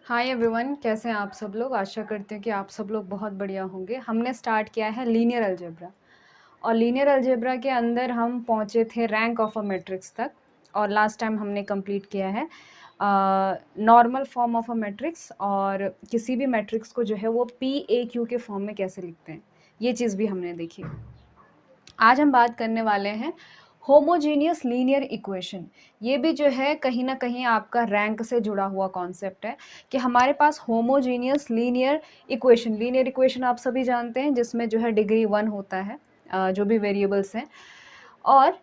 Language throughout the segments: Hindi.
हाय एवरीवन, कैसे हैं आप सब लोग। आशा करते हैं कि आप सब लोग बहुत बढ़िया होंगे। हमने स्टार्ट किया है लीनियर अलजेब्रा और लीनियर अलजेब्रा के अंदर हम पहुंचे थे रैंक ऑफ अ मैट्रिक्स तक। और लास्ट टाइम हमने कंप्लीट किया है normal form of a matrix और किसी भी मैट्रिक्स को जो है वो पी ए क्यू के फॉर्म में कैसे लिखते हैं, ये चीज़ भी हमने देखी। आज हम बात करने वाले हैं होमोजीनियस लीनियर इक्वेशन। ये भी जो है कहीं ना कहीं आपका रैंक से जुड़ा हुआ कॉन्सेप्ट है कि हमारे पास होमोजीनियस लीनियर इक्वेशन आप सभी जानते हैं, जिसमें जो है डिग्री 1 होता है, जो भी वेरिएबल्स हैं। और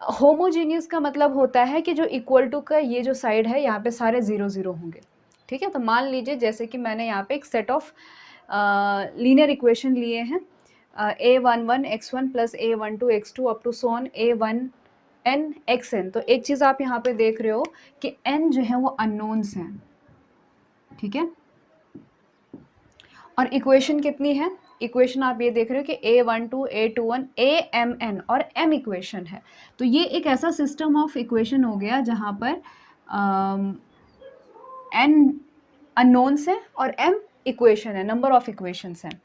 होमोजीनियस का मतलब होता है कि जो इक्वल टू का ये जो साइड है यहाँ पे सारे ज़ीरो ज़ीरो होंगे। ठीक है, तो मान लीजिए जैसे कि मैंने यहाँ पे एक सेट ऑफ लीनियर इक्वेशन लिए हैं, a11 x1 plus a12 x2 up to so on a1n xn। तो एक चीज़ आप यहाँ पे देख रहे हो कि n जो है वो अननोन्स हैं। ठीक है, और इक्वेशन कितनी है? इक्वेशन आप ये देख रहे हो कि a12 a21 amn और m इक्वेशन है। तो ये एक ऐसा सिस्टम ऑफ इक्वेशन हो गया जहाँ पर n अननोन्स है और m इक्वेशन है, नंबर ऑफ इक्वेशंस हैं।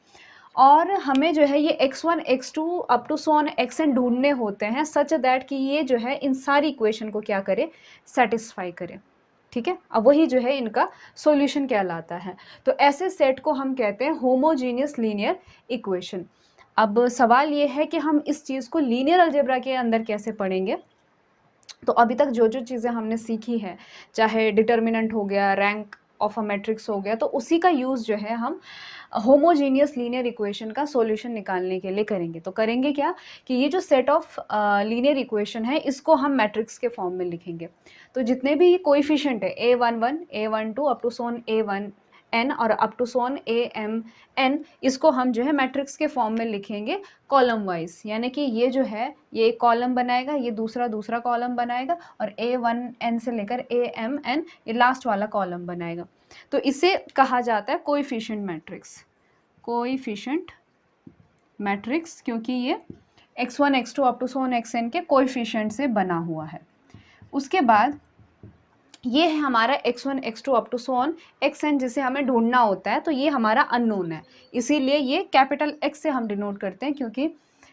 और हमें जो है ये x1 x2 up to so on xn ढूंढने होते हैं सच दैट कि ये जो है इन सारी इक्वेशन को क्या करे, सेटिस्फाई करे। ठीक है, अब वही जो है इनका सॉल्यूशन कहलाता है। तो ऐसे सेट को हम कहते हैं होमोजीनियस लीनियर इक्वेशन। अब सवाल ये है कि हम इस चीज़ को लीनियर अलजेब्रा के अंदर कैसे पढ़ेंगे। तो अभी तक जो जो चीज़ें हमने सीखी हैं, चाहे डिटर्मिनेंट हो गया, रैंक ऑफ अ मैट्रिक्स हो गया, तो उसी का यूज़ जो है हम होमोजीनियस लीनियर इक्वेशन का सॉल्यूशन निकालने के लिए करेंगे। तो करेंगे क्या कि ये जो सेट ऑफ लीनियर इक्वेशन है इसको हम मैट्रिक्स के फॉर्म में लिखेंगे। तो जितने भी कोएफिशिएंट है a11 a12 up to so on a1n और अप टू सोन amn, इसको हम जो है मैट्रिक्स के फॉर्म में लिखेंगे कॉलम वाइज। यानी कि ये जो है ये एक कॉलम बनाएगा, ये दूसरा कॉलम बनाएगा और a1n से लेकर amn ये लास्ट वाला कॉलम बनाएगा। तो इसे कहा जाता है कोएफिशिएंट मैट्रिक्स, क्योंकि ये x1 x2 up to so on xn के कोएफिशिएंट से बना हुआ है। उसके बाद ये है हमारा x1 x2 up to so on xn, जिसे हमें ढूंढना होता है। तो ये हमारा अननोन है, इसीलिए ये कैपिटल X से हम डिनोट करते हैं, क्योंकि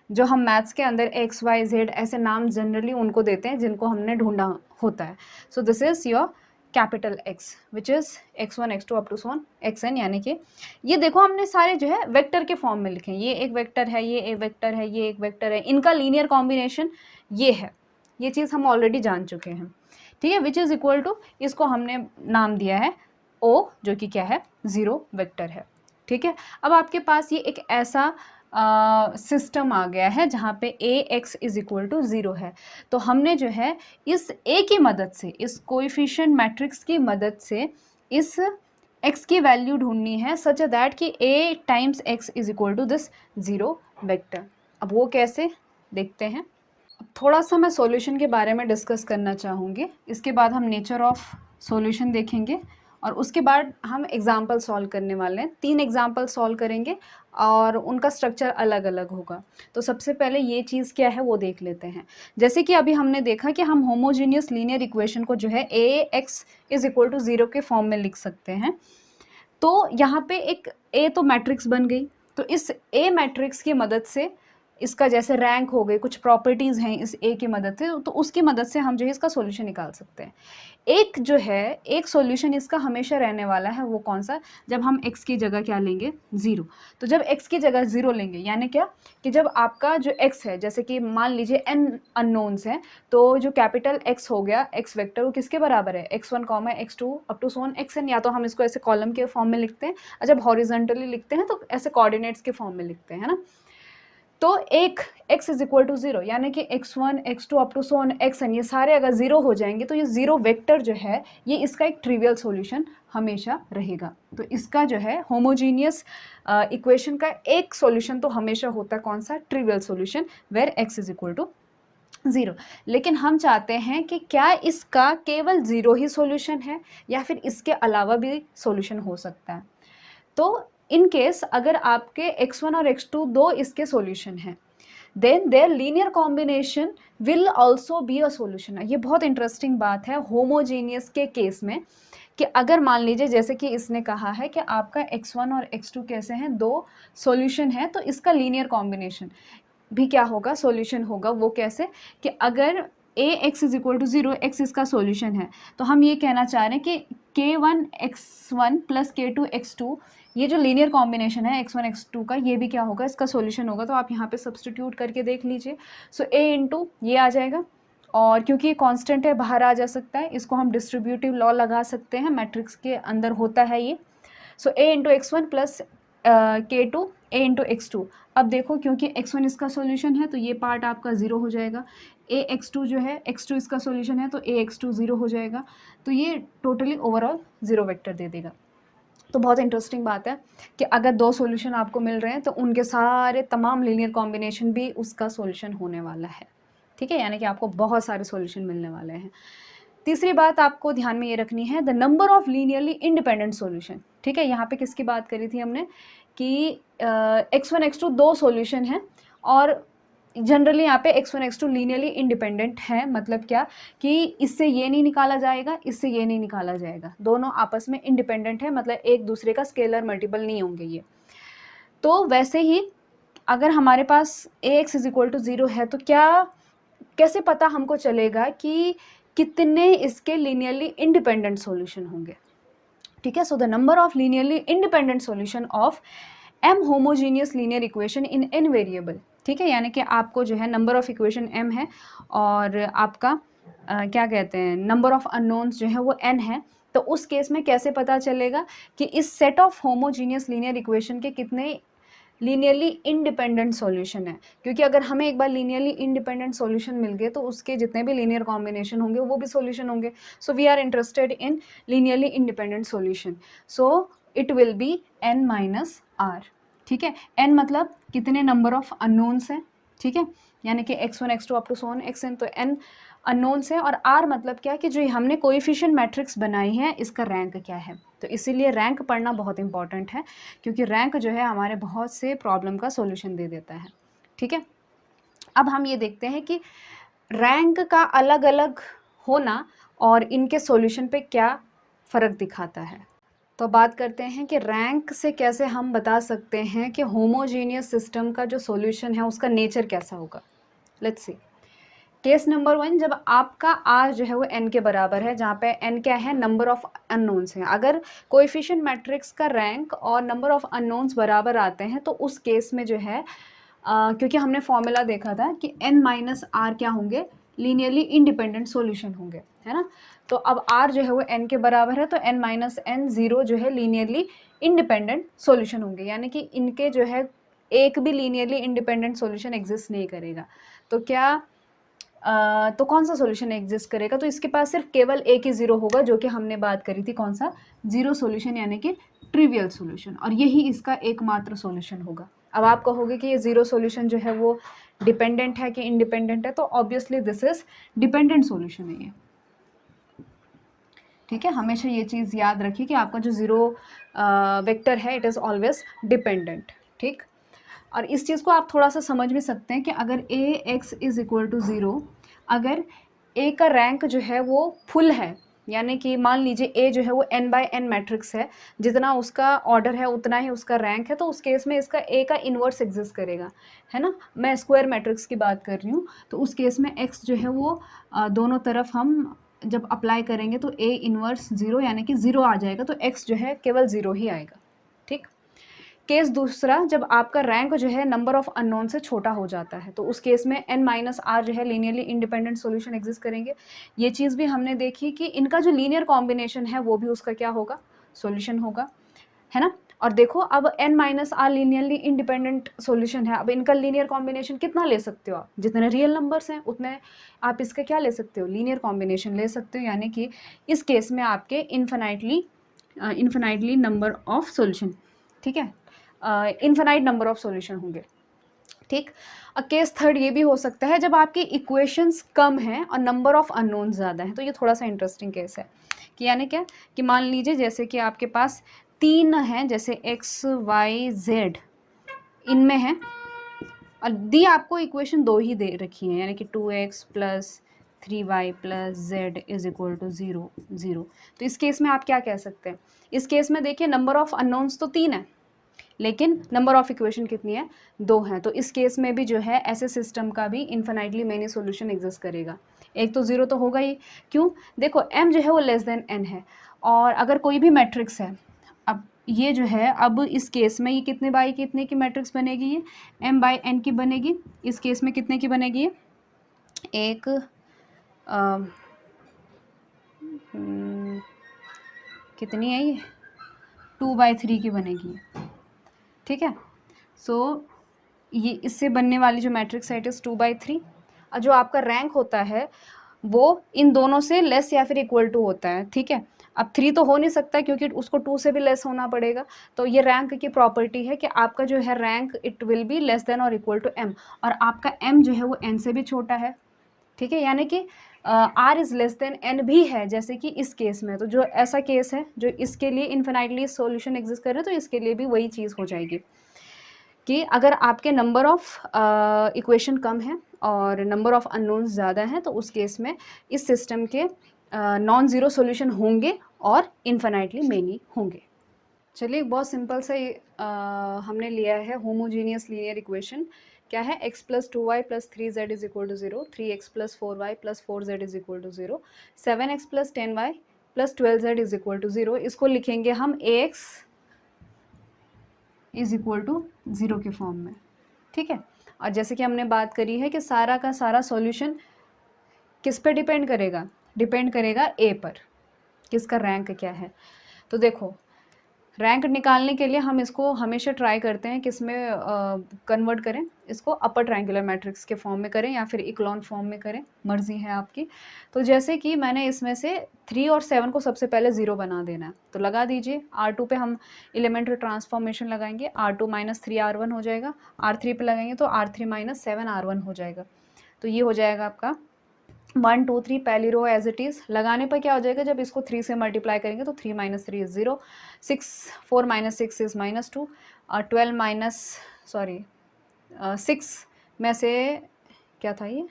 जो हम मैथ्स के अंदर x y z ऐसे नाम जनरली उनको देते हैं जिनको हमने ढूंढा होता है। So this is your capital X which is x1 x2 up to so on xn। यानी कि ये देखो हमने सारे जो है वेक्टर के फॉर्म में लिखे हैं। ये एक वेक्टर है, ये एक वेक्टर है, ये एक वेक्टर है, इनका लीनियर कॉम्बिनेशन ये है। ये चीज़ हम ऑलरेडी जान चुके हैं। ठीक है, विच इज़ इक्वल टू, इसको हमने नाम दिया है O, जो कि क्या है, ज़ीरो वेक्टर है। ठीक है, अब आपके पास ये एक ऐसा सिस्टम आ गया है जहाँ पे ax इज इक्वल टू 0 है। तो हमने जो है इस a की मदद से, इस कोएफिशिएंट मैट्रिक्स की मदद से इस x की वैल्यू ढूंढनी है सच दैट कि a times x is equal to this 0 vector. अब वो कैसे, देखते हैं। थोड़ा सा मैं सॉल्यूशन के बारे में डिस्कस करना चाहूँगी, इसके बाद हम नेचर ऑफ सॉल्यूशन देखेंगे और उसके बाद हम एग्जाम्पल सॉल्व करने वाले हैं। 3 एग्जाम्पल सॉल्व करेंगे और उनका स्ट्रक्चर अलग अलग होगा। तो सबसे पहले ये चीज़ क्या है वो देख लेते हैं। जैसे कि अभी हमने देखा कि हम होमोजीनियस लीनियर इक्वेशन को जो है ax इज इक्वल टू 0 के फॉर्म में लिख सकते हैं। तो यहाँ पे एक a तो मैट्रिक्स बन गई, तो इस a मैट्रिक्स की मदद से इसका जैसे रैंक हो गई, कुछ प्रॉपर्टीज़ हैं इस a की मदद से, तो उसकी मदद से हम जो है इसका सॉल्यूशन निकाल सकते हैं। एक जो है एक सॉल्यूशन इसका हमेशा रहने वाला है, वो कौन सा, जब हम x की जगह क्या लेंगे, 0। तो जब x की जगह 0 लेंगे यानी क्या कि जब आपका जो x है, जैसे कि मान लीजिए n अननोन्स हैं, तो जो कैपिटल X हो गया, x वेक्टर, वो किसके बराबर है, x1 x2 up to so on xn। या तो हम इसको ऐसे कॉलम के फॉर्म में लिखते हैं और जब हॉरिजॉन्टली लिखते हैं तो ऐसे कोऑर्डिनेट्स के फॉर्म में लिखते हैं, है ना। तो एक x इज इक्वल टू 0 यानी कि x1 x2 up to so on xn ये सारे अगर 0 हो जाएंगे तो ये 0 वेक्टर जो है ये इसका एक ट्रिवियल सॉल्यूशन हमेशा रहेगा। तो इसका जो है होमोजीनियस इक्वेशन का एक सॉल्यूशन तो हमेशा होता है कौन सा, trivial solution, where x is equal to 0। लेकिन हम चाहते हैं कि क्या इसका केवल 0 ही सॉल्यूशन है या फिर इसके अलावा भी सॉल्यूशन हो सकता है। तो इन केस अगर आपके x1 और x2 दो इसके सॉल्यूशन हैं, then their linear combination will also be a solution. ये बहुत इंटरेस्टिंग बात है होमोजीनियस के केस में, कि अगर मान लीजिए जैसे कि इसने कहा है कि आपका x1 और x2 कैसे हैं, दो सॉल्यूशन है, तो इसका लीनियर कॉम्बिनेशन भी क्या होगा, सॉल्यूशन होगा। वो कैसे, कि अगर ax is equal to 0, x इसका सॉल्यूशन है, तो हम ये कहना चाह रहे हैं कि k1 x1 plus k2 x2, ये जो लीनियर कॉम्बिनेशन है x1 x2 का, ये भी क्या होगा, इसका सॉल्यूशन होगा। तो आप यहाँ पे सब्स्टिट्यूट करके देख लीजिए। सो a इंटू ये आ जाएगा, और क्योंकि ये कांस्टेंट है बाहर आ जा सकता है, इसको हम डिस्ट्रीब्यूटिव लॉ लगा सकते हैं, मैट्रिक्स के अंदर होता है ये। सो a into x1 plus k2 a into x2। अब देखो क्योंकि x1 इसका सॉल्यूशन है तो ये पार्ट आपका 0 हो जाएगा, a x2 जो है x2 इसका सॉल्यूशन है तो a x2 0 हो जाएगा, तो ये टोटली ओवरऑल 0 वेक्टर दे देगा। तो बहुत इंटरेस्टिंग बात है कि अगर दो सॉल्यूशन आपको मिल रहे हैं तो उनके सारे तमाम लीनियर कॉम्बिनेशन भी उसका सॉल्यूशन होने वाला है, ठीक है, यानी कि आपको बहुत सारे सॉल्यूशन मिलने वाले हैं। तीसरी बात आपको ध्यान में ये रखनी है, the number of linearly independent solution, ठीक है। यहाँ पे किसकी बात करी थी हमने कि x1 x2 दो सॉल्यूशन हैं, और जनरली यहाँ पे x1 x2 लीनियरली इंडिपेंडेंट है, मतलब क्या कि इससे ये नहीं निकाला जाएगा, इससे ये नहीं निकाला जाएगा, दोनों आपस में इंडिपेंडेंट है, मतलब एक दूसरे का स्केलर मल्टीपल नहीं होंगे ये। तो वैसे ही अगर हमारे पास ax इज इक्वल टू 0 है तो क्या, कैसे पता हमको चलेगा कि कितने इसके लीनियरली इंडिपेंडेंट सॉल्यूशन होंगे, ठीक है। So the number of linearly independent solution of m homogeneous linear equation in n variable, ठीक है, यानी कि आपको जो है नंबर ऑफ इक्वेशन m है और आपका क्या कहते हैं नंबर ऑफ अननोन्स जो है वो n है। तो उस केस में कैसे पता चलेगा कि इस set of homogeneous linear equation के कितने लीनियरली इंडिपेंडेंट सॉल्यूशन है, क्योंकि अगर हमें एक बार लीनियरली इंडिपेंडेंट सॉल्यूशन मिल गए तो उसके जितने भी लीनियर कॉम्बिनेशन होंगे वो भी सॉल्यूशन होंगे। So we are interested in linearly independent solution, so it will be n minus r, ठीक है। n मतलब कितने नंबर ऑफ अननोन्स हैं, ठीक है, यानी कि x1 x2 up to so on xn, तो n अननोन्स है, और r मतलब क्या कि जो हमने कोएफिशिएंट मैट्रिक्स बनाई है इसका रैंक क्या है। तो इसीलिए रैंक पढ़ना बहुत इंपॉर्टेंट है, क्योंकि रैंक जो है हमारे बहुत से प्रॉब्लम का सॉल्यूशन दे देता है, ठीक है। अब हम ये देखते हैं कि रैंक का अलग अलग होना और इनके सॉल्यूशन पे क्या फ़र्क दिखाता है। तो बात करते हैं कि रैंक से कैसे हम बता सकते हैं कि होमोजीनियस सिस्टम का जो सॉल्यूशन है उसका नेचर कैसा होगा। लेट्स सी केस नंबर 1, जब आपका r जो है वो n के बराबर है, जहाँ पे n क्या है, नंबर ऑफ अननोन्स हैं। अगर कोएफिशिएंट मैट्रिक्स का रैंक और नंबर ऑफ अननोन्स बराबर आते हैं तो उस केस में जो है क्योंकि हमने फॉर्मूला देखा था कि n माइनस आर क्या होंगे, लीनियरली इंडिपेंडेंट सॉल्यूशन होंगे, है ना। तो अब r जो है वो n के बराबर है तो n माइनस n 0 जो है लीनियरली इंडिपेंडेंट सॉल्यूशन होंगे, यानी कि इनके जो है एक भी लीनियरली इंडिपेंडेंट सॉल्यूशन एग्जिस्ट नहीं करेगा। तो क्या तो कौन सा सॉल्यूशन एग्जिस्ट करेगा, तो इसके पास सिर्फ केवल एक ही ज़ीरो होगा, जो कि हमने बात करी थी, कौन सा, ज़ीरो सॉल्यूशन, यानी कि ट्रिवियल सॉल्यूशन, और यही इसका एकमात्र सॉल्यूशन होगा। अब आप कहोगे कि ये ज़ीरो सॉल्यूशन जो है वो डिपेंडेंट है कि इंडिपेंडेंट है, तो obviously this is dependent solution है ये, ठीक है। हमेशा ये चीज़ याद रखिए कि आपका जो ज़ीरो वेक्टर है इट इज़ ऑलवेज डिपेंडेंट, ठीक। और इस चीज़ को आप थोड़ा सा समझ भी सकते हैं कि अगर ax इज़ इक्वल टू 0, अगर a का रैंक जो है वो फुल है, यानी कि मान लीजिए a जो है वो n बाय n मैट्रिक्स है, जितना उसका ऑर्डर है उतना ही उसका रैंक है, तो उस केस में इसका a का इन्वर्स एग्जिस्ट करेगा, है ना। मैं स्क्वायर मैट्रिक्स की बात कर रही हूँ, तो उस केस में x जो है वो दोनों तरफ हम जब अप्लाई करेंगे तो a इन्वर्स 0 यानी कि 0 आ जाएगा, तो x जो है केवल 0 ही आएगा, ठीक। केस दूसरा, जब आपका रैंक जो है नंबर ऑफ अननोन से छोटा हो जाता है, तो उस केस में n माइनस आर जो है लीनियरली इंडिपेंडेंट सॉल्यूशन एग्जिस्ट करेंगे। ये चीज़ भी हमने देखी कि इनका जो लीनियर कॉम्बिनेशन है वो भी उसका क्या होगा, सॉल्यूशन होगा, है ना। और देखो अब n minus r linearly independent solution है, अब इनका लीनियर कॉम्बिनेशन कितना ले सकते हो आप, जितने रियल नंबर्स हैं उतने आप इसका क्या ले सकते हो, लीनियर कॉम्बिनेशन ले सकते हो, यानी कि इस केस में आपके इन्फिनाइटली नंबर ऑफ सॉल्यूशन, ठीक है, इन्फिनाइट नंबर ऑफ सॉल्यूशन होंगे, ठीक। केस थर्ड ये भी हो सकता है जब आपकी इक्वेशंस कम हैं और नंबर ऑफ अननोन ज़्यादा हैं, तो ये थोड़ा सा इंटरेस्टिंग केस है कि यानी क्या कि मान लीजिए जैसे कि आपके पास 3 हैं, जैसे x y z इनमें है, और दी आपको इक्वेशन 2 ही दे रखी है, यानी कि 2x plus 3y plus z is equal to 0 0। तो इस केस में आप क्या कह सकते हैं, इस केस में देखिए नंबर ऑफ अननोन्स तो 3 है, लेकिन नंबर ऑफ इक्वेशन कितनी है, 2 हैं। तो इस केस में भी जो है ऐसे सिस्टम का भी इन्फिनाइटली मेनी सॉल्यूशन एग्जिस्ट करेगा। एक तो 0 तो होगा ही, क्यों, देखो m जो है वो लेस देन n है, और अगर कोई भी मैट्रिक्स है, अब ये जो है, अब इस केस में ये कितने बाई कितने की मैट्रिक्स बनेगी, ये m बाई n की बनेगी। इस केस में कितने की बनेगी, ये एक कितनी है, ये 2/3 की बनेगी, ठीक है। सो ये इससे बनने वाली जो मैट्रिक्स है इट इज़ 2/3, और जो आपका रैंक होता है वो इन दोनों से लेस या फिर इक्वल टू होता है, ठीक है। अब 3 तो हो नहीं सकता क्योंकि उसको 2 से भी लेस होना पड़ेगा, तो ये रैंक की प्रॉपर्टी है कि आपका जो है rank it will be less than और इक्वल टू m, और आपका m जो है वो n से भी छोटा है, ठीक है। यानी कि r is less than n भी है, जैसे कि इस केस में। तो जो ऐसा केस है जो इसके लिए इन्फिनाइटली सॉल्यूशन एग्जिस्ट कर रहे हैं, तो इसके लिए भी वही चीज़ हो जाएगी कि अगर आपके नंबर ऑफ इक्वेशन कम है और नंबर ऑफ अननोन्स ज़्यादा हैं, तो उस केस में इस सिस्टम के नॉन ज़ीरो सॉल्यूशन होंगे और इन्फिनाइटली मेनी होंगे। चलिए एक बहुत सिंपल सा हमने लिया है होमोजीनियस लीनियर इक्वेशन। क्या है, x plus 2y plus 3z is equal to 0, 3x plus 4y plus 4z is equal to 0, 7x plus 10y plus 12z is equal to 0। इसको लिखेंगे हम ax इज इक्वल टू 0 के फॉर्म में, ठीक है। और जैसे कि हमने बात करी है कि सारा का सारा सॉल्यूशन किस पे डिपेंड करेगा, डिपेंड करेगा ए पर, किसका रैंक क्या है। तो देखो रैंक निकालने के लिए हम इसको हमेशा ट्राई करते हैं किस में कन्वर्ट करें, इसको अपर ट्रायंगुलर मैट्रिक्स के फॉर्म में करें या फिर इक्लॉन फॉर्म में करें, मर्जी है आपकी। तो जैसे कि मैंने इसमें से 3 और 7 को सबसे पहले 0 बना देना है, तो लगा दीजिए। R2 पे हम एलिमेंट्री ट्रांसफॉर्मेशन लगाएंगे, R2 माइनस 3R1 हो जाएगा, R3 पे लगाएंगे तो R3 माइनस 7R1 हो जाएगा। तो ये हो जाएगा आपका 1 2 3 पहली रो एज इट इज़। लगाने पर क्या हो जाएगा, जब इसको 3 से मल्टीप्लाई करेंगे तो 3 minus 3 is 0, 6 4 minus 6 is -2, 12 minus 6 में से क्या था ये,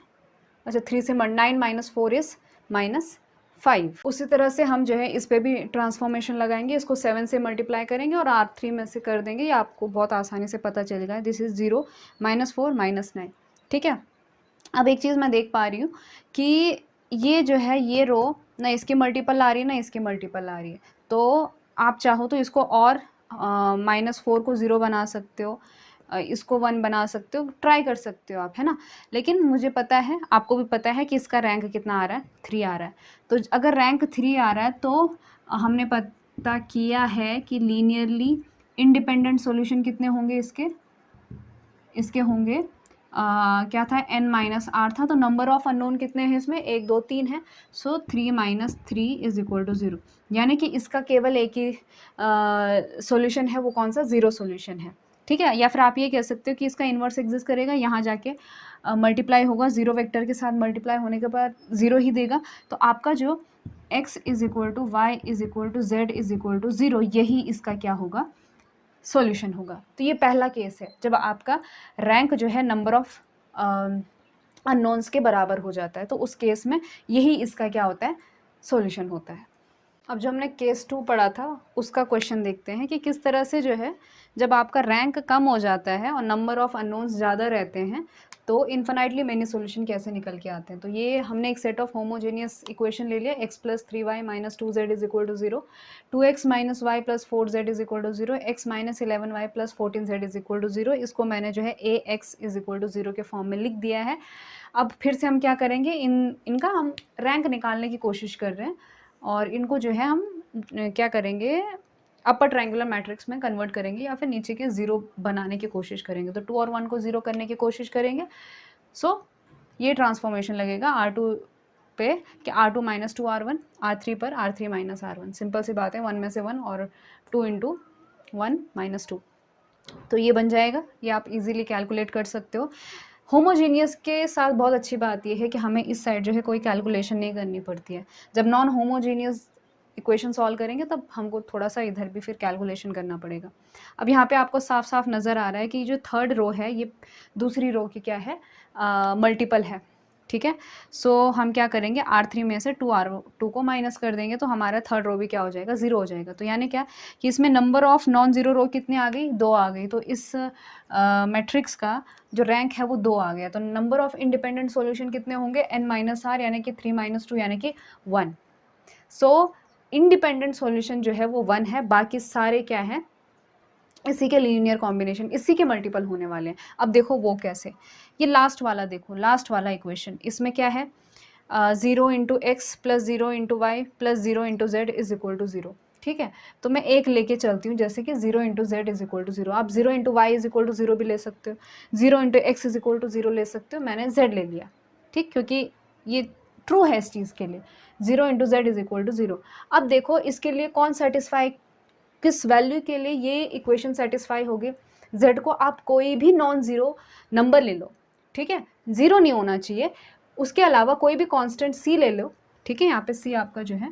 अच्छा 3 से 9 माइनस 4 इज़ -5। उसी तरह से हम जो है इस पर भी ट्रांसफॉर्मेशन लगाएंगे, इसको 7 से मल्टीप्लाई करेंगे और R3 में से कर देंगे, ये आपको बहुत आसानी से पता चलेगा। दिस इज़ 0 -4 -9, ठीक है। अब एक चीज़ मैं देख पा रही हूँ कि ये जो है ये रो ना इसकी मल्टीपल आ रही है ना इसकी मल्टीपल आ रही है, तो आप चाहो तो इसको और -4 को 0 बना सकते हो, इसको 1 बना सकते हो, ट्राई कर सकते हो आप, है ना। लेकिन मुझे पता है, आपको भी पता है कि इसका रैंक कितना आ रहा है, 3 आ रहा है। तो अगर रैंक 3 आ रहा है तो हमने पता किया है कि लीनियरली इंडिपेंडेंट सॉल्यूशन कितने होंगे इसके होंगे क्या था, n-r था, तो नंबर ऑफ अननोन कितने हैं इसमें, 1 2 3 है। सो 3 माइनस 3 इज इक्वल टू 0, यानी कि इसका केवल एक ही सॉल्यूशन है, वो कौन सा, 0 सॉल्यूशन है, ठीक है। या फिर आप ये कह सकते हो कि इसका इन्वर्स एग्जिस्ट करेगा, यहाँ जाके मल्टीप्लाई होगा, 0 वेक्टर के साथ मल्टीप्लाई होने के बाद 0 ही देगा। तो आपका जो x is equal to y is equal to z is equal to 0, यही इसका क्या होगा, सॉल्यूशन होगा। तो ये पहला केस है जब आपका रैंक जो है नंबर ऑफ अननोन्स के बराबर हो जाता है, तो उस केस में यही इसका क्या होता है, सॉल्यूशन होता है। अब जो हमने केस 2 पढ़ा था उसका क्वेश्चन देखते हैं कि किस तरह से जो है जब आपका रैंक कम हो जाता है और नंबर ऑफ अननोन्स ज़्यादा रहते हैं तो इन्फिनाइटली मेनी सॉल्यूशन कैसे निकल के आते हैं। तो ये हमने एक सेट ऑफ होमोजेनियस इक्वेशन ले लिया, x plus 3y minus 2z is equal to 0, 2x minus y plus 4z is equal to 0, x minus 11y plus 14z is equal to 0। इसको मैंने जो है ax इज इक्वल टू 0 के फॉर्म में लिख दिया है। अब फिर से हम क्या करेंगे, इनका हम रैंक निकालने की कोशिश कर रहे हैं और इनको जो है हम क्या करेंगे, अपर ट्रायंगुलर मैट्रिक्स में कन्वर्ट करेंगे या फिर नीचे के 0 बनाने की कोशिश करेंगे। तो 2 और 1 को 0 करने की कोशिश करेंगे। सो ये ट्रांसफॉर्मेशन लगेगा R2 पे कि R2 माइनस 2R1, R3 पर R3 माइनस R1। सिंपल सी बात है, 1 में से 1 और 2 इंटू 1 माइनस 2, तो ये बन जाएगा। ये आप इजीली कैलकुलेट कर सकते हो। होमोजीनियस के साथ बहुत अच्छी बात ये है कि हमें इस साइड जो है कोई कैलकुलेशन नहीं करनी पड़ती है। जब नॉन होमोजीनियस इक्वेशन सॉल्व करेंगे तब हमको थोड़ा सा इधर भी फिर कैलकुलेशन करना पड़ेगा। अब यहाँ पे आपको साफ साफ नज़र आ रहा है कि जो थर्ड रो है ये दूसरी रो की क्या है, मल्टीपल है, ठीक है। सो हम क्या करेंगे, R3 में से 2 को माइनस कर देंगे तो हमारा थर्ड रो भी क्या हो जाएगा, 0 हो जाएगा। तो यानी क्या कि इसमें number of non zero row कितनी आ गई, 2 आ गई। तो इस मैट्रिक्स का जो रैंक है वो 2 आ गया। तो नंबर ऑफ इंडिपेंडेंट सॉल्यूशन कितने होंगे, n-r यानी कि 3 - 2 यानी कि 1। सो इंडिपेंडेंट सॉल्यूशन जो है वो 1 है, बाकी सारे क्या है, इसी के लीनियर कॉम्बिनेशन, इसी के मल्टीपल होने वाले हैं। अब देखो वो कैसे, ये लास्ट वाला देखो, लास्ट वाला इक्वेशन, इसमें क्या है 0 × x + 0 × y + 0 × z = 0, ठीक है। तो मैं एक लेके चलती हूँ, जैसे कि 0 × z = 0, आप 0 × y = 0 भी ले सकते हो, 0 × x = 0 ले सकते हो, मैंने z ले लिया, ठीक, क्योंकि ये ट्रू है इस चीज़ के लिए, 0 × z = 0। अब देखो इसके लिए कौन सेटिस्फाई, किस वैल्यू के लिए ये इक्वेशन सेटिस्फाई होगी, z को आप कोई भी नॉन ज़ीरो नंबर ले लो, ठीक है, ज़ीरो नहीं होना चाहिए, उसके अलावा कोई भी कांस्टेंट c ले लो, ठीक है। यहाँ पे c आपका जो है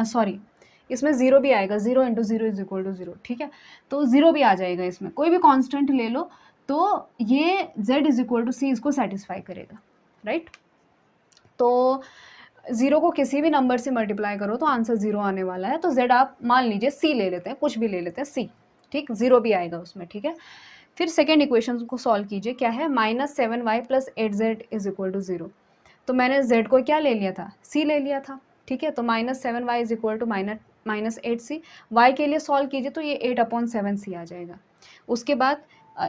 सॉरी इसमें 0 भी आएगा, 0 × 0 = 0, ठीक है। तो 0 भी आ जाएगा इसमें, कोई भी कांस्टेंट ले लो तो ये z = c इसको सेटिस्फाई करेगा, राइट। तो 0 को किसी भी नंबर से मल्टीप्लाई करो तो आंसर 0 आने वाला है। तो z आप मान लीजिए c ले लेते हैं, कुछ भी ले लेते हैं c, ठीक, 0 भी आएगा उसमें, ठीक है। फिर सेकेंड इक्वेशन को सॉल्व कीजिए, क्या है -7y + 8z = 0। तो मैंने z को क्या ले लिया था, c ले लिया था, ठीक है। तो -7y = -8c, y के लिए सॉल्व कीजिए तो ये 8/7c आ जाएगा। उसके बाद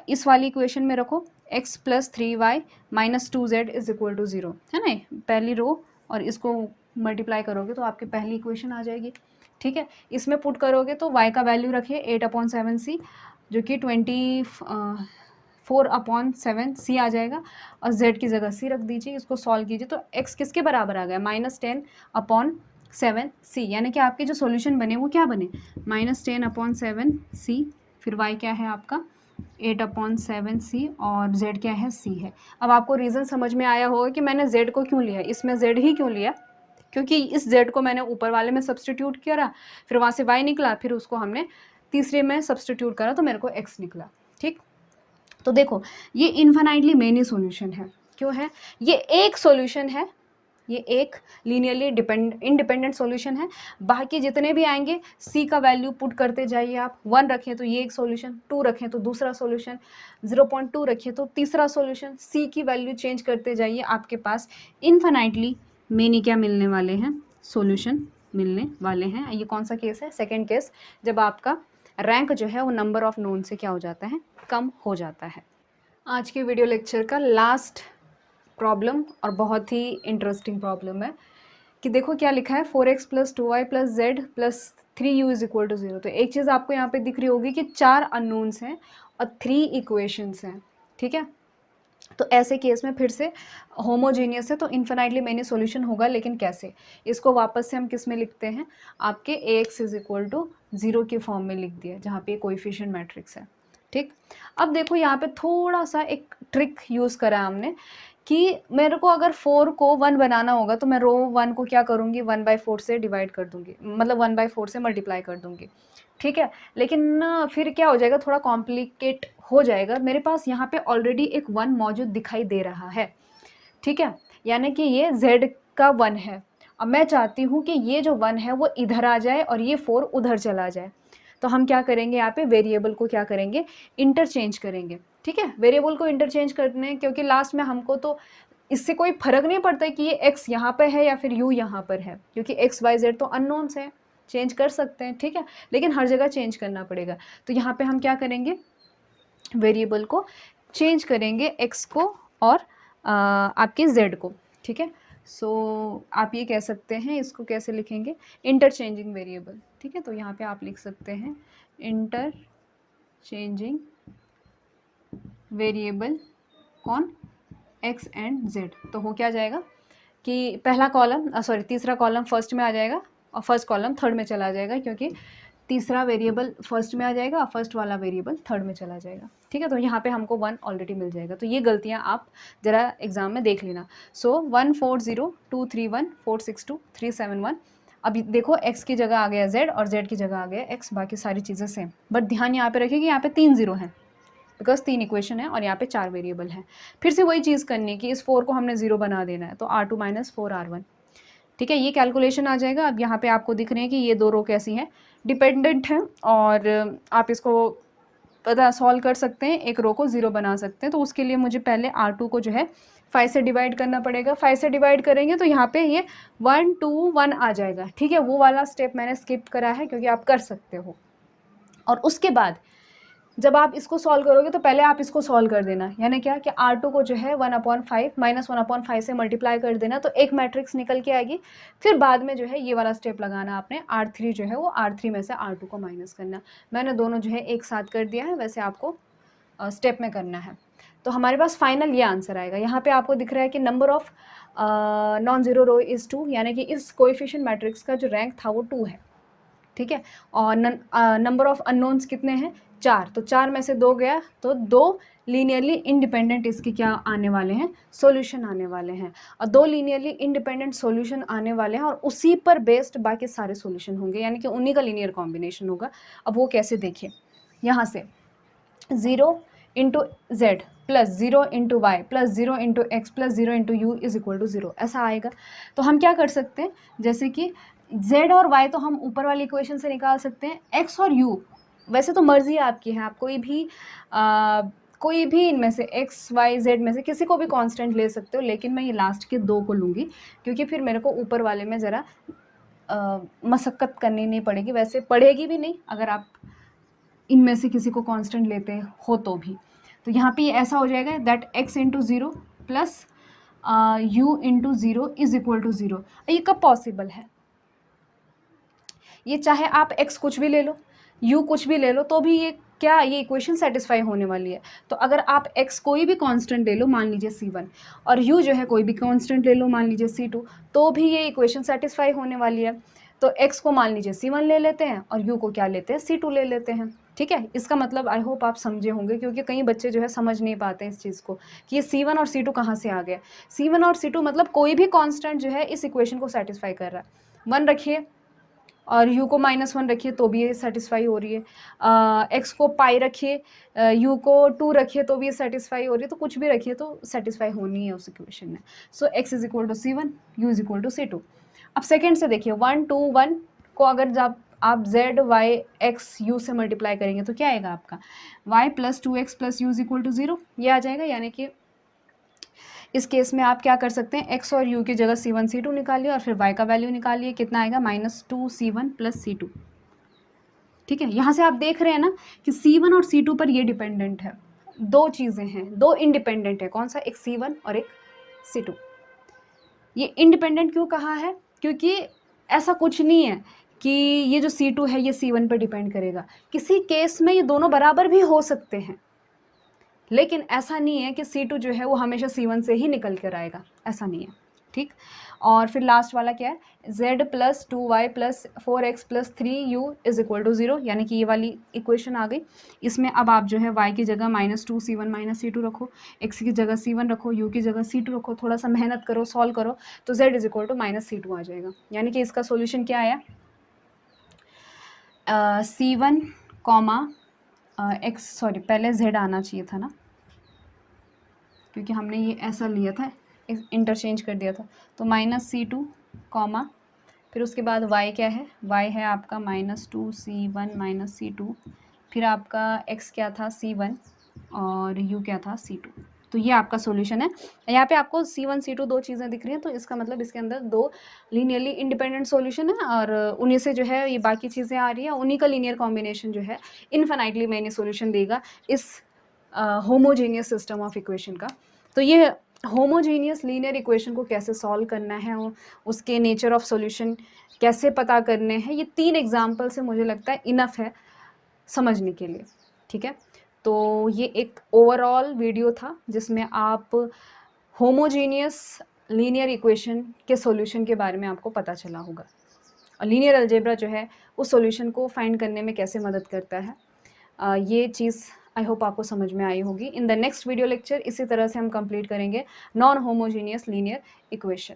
इस वाली इक्वेशन में रखो x + 3y - 2z = 0, है ना, पहली रो, और इसको मल्टीप्लाई करोगे तो आपकी पहली इक्वेशन आ जाएगी, ठीक है। इसमें पुट करोगे तो y का वैल्यू रखिए 8/7c जो कि 24/7c आ जाएगा, और z की जगह c रख दीजिए, इसको सॉल्व कीजिए तो x किसके बराबर आ गया, -10/7c, यानी कि आपके जो सॉल्यूशन बने वो क्या बने, -10/7c, फिर y क्या है आपका 8/7c, और z क्या है, c है। अब आपको रीज़न समझ में आया होगा कि मैंने z को क्यों लिया, इसमें z ही क्यों लिया, क्योंकि इस z को मैंने ऊपर वाले में सब्सटीट्यूट किया, फिर वहाँ से y निकला, फिर उसको हमने तीसरे में सब्सटीट्यूट करा तो मेरे को x निकला, ठीक। तो देखो ये इन्फिनाइटली मेनी सॉल्यूशन है, क्यों है, ये एक सॉल्यूशन है, ये एक लीनियरली इंडिपेंडेंट सॉल्यूशन है, बाकी जितने भी आएंगे c का वैल्यू पुट करते जाइए आप, 1 रखें तो ये एक सॉल्यूशन, 2 रखें तो दूसरा सॉल्यूशन, 0.2 रखें तो तीसरा सॉल्यूशन, c की वैल्यू चेंज करते जाइए, आपके पास इन्फिनाइटली मेनी क्या मिलने वाले हैं, सॉल्यूशन मिलने वाले हैं। ये कौन सा केस है, सेकेंड केस, जब आपका रैंक जो है वो नंबर ऑफ नोन से क्या हो जाता है, कम हो जाता है। आज के वीडियो लेक्चर का लास्ट प्रॉब्लम और बहुत ही इंटरेस्टिंग प्रॉब्लम है कि देखो क्या लिखा है, 4x + 2y + z + 3u = 0। तो एक चीज़ आपको यहाँ पे दिख रही होगी कि 4 अननोन्स हैं और 3 इक्वेशंस हैं, ठीक है। तो ऐसे केस में फिर से होमोजीनियस है तो इन्फिनाइटली मेनी सॉल्यूशन होगा, लेकिन कैसे, इसको वापस से हम किस में लिखते हैं, आपके ax = 0 के फॉर्म में लिख दिया, जहाँ पे कोएफिशिएंट मैट्रिक्स है, ठीक। अब देखो यहाँ पे थोड़ा सा एक ट्रिक यूज़ करा हमने कि मेरे को अगर 4 को 1 बनाना होगा तो मैं रो 1 को क्या करूँगी, 1/4 से डिवाइड कर दूँगी, मतलब 1/4 से मल्टीप्लाई कर दूँगी, ठीक है। लेकिन फिर क्या हो जाएगा, थोड़ा कॉम्प्लिकेट हो जाएगा, मेरे पास यहाँ पे ऑलरेडी एक 1 मौजूद दिखाई दे रहा है, ठीक है, यानी कि ये z का 1 है। अब मैं चाहती हूँ कि ये जो 1 है वो इधर आ जाए और ये 4 उधर चला जाए, तो हम क्या करेंगे, यहाँ पे वेरिएबल को क्या करेंगे, इंटरचेंज करेंगे, ठीक है। वेरिएबल को इंटरचेंज करने, क्योंकि लास्ट में हमको तो इससे कोई फर्क नहीं पड़ता कि ये x यहाँ पे है या फिर u यहाँ पर है, क्योंकि x y z तो अननोन्स है, चेंज कर सकते हैं, ठीक है, लेकिन हर जगह चेंज करना पड़ेगा। तो यहाँ पे हम क्या करेंगे, वेरिएबल को चेंज करेंगे, x को और आपके z को, ठीक है। सो आप ये कह सकते हैं, इसको कैसे लिखेंगे, इंटरचेंजिंग वेरिएबल, ठीक है। तो यहाँ पे आप लिख सकते हैं इंटरचेंजिंग वेरिएबल कौन, x एंड z। तो हो क्या जाएगा कि पहला कॉलम तीसरा कॉलम फर्स्ट में आ जाएगा और फर्स्ट कॉलम थर्ड में चला जाएगा, क्योंकि तीसरा वेरिएबल फर्स्ट में आ जाएगा और फर्स्ट वाला वेरिएबल थर्ड में चला जाएगा, ठीक है। तो यहाँ पे हमको 1 ऑलरेडी मिल जाएगा। तो ये गलतियाँ आप ज़रा एग्जाम में देख लेना। सो 1 4 0 2 3 1 4 6 2 3 7 1 अब देखो x की जगह आ गया z और z की जगह आ गया x, बाकी सारी चीज़ें सेम, बट ध्यान यहाँ पे रखिए कि यहाँ पे 3 0 हैं बिकॉज 3 इक्वेशन है और यहाँ पे 4 वेरिएबल है। फिर से वही चीज़ करनी है कि इस 4 को हमने 0 बना देना है, तो R2 - 4R1, ठीक है, ये कैलकुलेशन आ जाएगा। अब यहाँ पे आपको दिख रहे हैं कि ये 2 रो कैसी हैं, डिपेंडेंट हैं, और आप इसको पता सॉल्व कर सकते हैं, एक रो को 0 बना सकते हैं। तो उसके लिए मुझे पहले R2 को जो है 5 से डिवाइड करना पड़ेगा। 5 से डिवाइड करेंगे तो यहाँ पे ये 1 2 1 आ जाएगा, ठीक है। वो वाला स्टेप मैंने स्किप करा है क्योंकि आप कर सकते हो। और उसके बाद जब आप इसको सॉल्व करोगे तो पहले आप इसको सॉल्व कर देना, यानी क्या कि R2 को जो है 1/5 - 1/5 से मल्टीप्लाई कर देना, तो एक मैट्रिक्स निकल के आएगी। फिर बाद में जो है ये वाला स्टेप लगाना आपने, R3 जो है वो R3 में से R2 को माइनस करना। मैंने दोनों जो है एक साथ कर दिया है, वैसे आपको स्टेप में करना है। तो हमारे पास फाइनल ये आंसर आएगा। यहाँ पे आपको दिख रहा है कि number of non zero row is 2, यानी कि इस कोएफिशिएंट मैट्रिक्स का जो रैंक था वो 2 है, ठीक है। और नंबर ऑफ अननोन्स कितने हैं, 4, तो 4 में से 2 गया, तो 2 लीनियरली इंडिपेंडेंट इसके क्या आने वाले हैं, सॉल्यूशन आने वाले हैं। और 2 लीनियरली इंडिपेंडेंट सॉल्यूशन आने वाले हैं और उसी पर बेस्ड बाकी सारे सॉल्यूशन होंगे, यानी कि उन्हीं का लीनियर कॉम्बिनेशन होगा। अब वो कैसे, देखिए यहाँ से 0 into z plus 0 into y plus 0 into x plus 0 into u is equal to 0, ऐसा आएगा। तो हम क्या कर सकते हैं, जैसे कि z और y तो हम ऊपर वाली इक्वेशन से निकाल सकते हैं, x और u वैसे तो मर्जी आपकी है, आप कोई भी इनमें से x y z में से किसी को भी कांस्टेंट ले सकते हो, लेकिन मैं ये लास्ट के 2 को लूँगी क्योंकि फिर मेरे को ऊपर वाले में ज़रा मशक्क़त करनी नहीं पड़ेगी, वैसे पड़ेगी भी नहीं अगर आप इनमें से किसी को कांस्टेंट लेते हो तो भी। तो यहाँ पे ये ऐसा हो जाएगा that x into 0 plus u into 0 is equal to 0। ये कब पॉसिबल है, ये चाहे आप x कुछ भी ले लो, u कुछ भी ले लो, तो भी ये क्या, ये इक्वेशन सेटिस्फाई होने वाली है। तो अगर आप x कोई भी कांस्टेंट ले लो, मान लीजिए c1, और u जो है कोई भी कांस्टेंट ले लो, मान लीजिए c2, तो भी ये इक्वेशन सेटिस्फाई होने वाली है। तो x को मान लीजिए c1 ले लेते हैं और u को क्या लेते हैं, c2 ले लेते हैं, ठीक है। इसका मतलब आई होप आप समझे होंगे, क्योंकि कई बच्चे जो है समझ नहीं पाते हैं इस चीज़ को कि ये c1 और c2 कहाँ से आ गया। c1 और c2 मतलब कोई भी कांस्टेंट जो है इस इक्वेशन को सेटिस्फाई कर रहा है। 1 रखिए और u को -1 रखिए तो भी ये सेटिस्फाई हो रही है, x को पाई रखिए, u को 2 रखिए तो भी ये सेटिस्फाई हो रही है, तो कुछ भी रखिए तो सेटिस्फाई होनी है उस इक्वेशन में। So x is equal to c1, u is equal to c2। अब सेकेंड से देखिए 1 2 1 को अगर जब आप z y x u से मल्टीप्लाई करेंगे तो क्या आएगा आपका, y plus 2x plus u is equal to 0, ये आ जाएगा। यानी कि इस केस में आप क्या कर सकते हैं, x और u की जगह c1 c2 निकालिए और फिर y का वैल्यू निकालिए, कितना आएगा -2c1 प्लस c2, ठीक है। यहाँ से आप देख रहे हैं ना कि c1 और c2 पर ये डिपेंडेंट है, 2 चीज़ें हैं, 2 इंडिपेंडेंट है, कौन सा, एक c1 और एक c2। ये इंडिपेंडेंट क्यों कहा है, क्योंकि ऐसा कुछ नहीं है कि ये जो c2 है ये c1 पर डिपेंड करेगा। किसी केस में ये दोनों बराबर भी हो सकते हैं, लेकिन ऐसा नहीं है कि c2 जो है वो हमेशा c1 से ही निकल कर आएगा, ऐसा नहीं है, ठीक। और फिर लास्ट वाला क्या है, z plus 2y plus 4x plus 3u is equal to 0, यानी कि ये वाली इक्वेशन आ गई। इसमें अब आप जो है y की जगह -2c1 -c2 रखो, x की जगह c1 रखो, u की जगह c2 रखो, थोड़ा सा मेहनत करो, सॉल्व करो, तो z is equal to -c2 आ जाएगा। यानी कि इसका सोल्यूशन क्या आया, c1 x, सॉरी पहले z आना चाहिए था ना, क्योंकि हमने ये ऐसा लिया था, इंटरचेंज कर दिया था। तो -c2 कॉमा, फिर उसके बाद y क्या है, y है आपका -2c1 -c2, फिर आपका x क्या था c1 और u क्या था c2। तो ये आपका सॉल्यूशन है। यहाँ पे आपको c1 c2 दो चीज़ें दिख रही हैं, तो इसका मतलब इसके अंदर 2 लीनियरली इंडिपेंडेंट सॉल्यूशन है और उन्हीं से जो है ये बाकी चीज़ें आ रही हैं, उन्हीं का लीनियर कॉम्बिनेशन जो है इन्फिनाइटली मैनी सॉल्यूशन देगा इस होमोजेनियस सिस्टम ऑफ इक्वेशन का। तो ये होमोजेनियस लीनियर इक्वेशन को कैसे सॉल्व करना है, उसके नेचर ऑफ सॉल्यूशन कैसे पता करने हैं, ये 3 एग्जाम्पल से मुझे लगता है इनफ है समझने के लिए, ठीक है। तो ये एक ओवरऑल वीडियो था जिसमें आप होमोजेनियस लीनियर इक्वेशन के सॉल्यूशन के बारे में आपको पता चला होगा और लीनियर अलजेब्रा जो है उस सॉल्यूशन को फाइंड करने में कैसे मदद करता है। ये चीज़ आई होप आपको समझ में आई होगी। In the next video lecture इसी तरह से हम कंप्लीट करेंगे नॉन होमोजेनियस लीनियर इक्वेशन।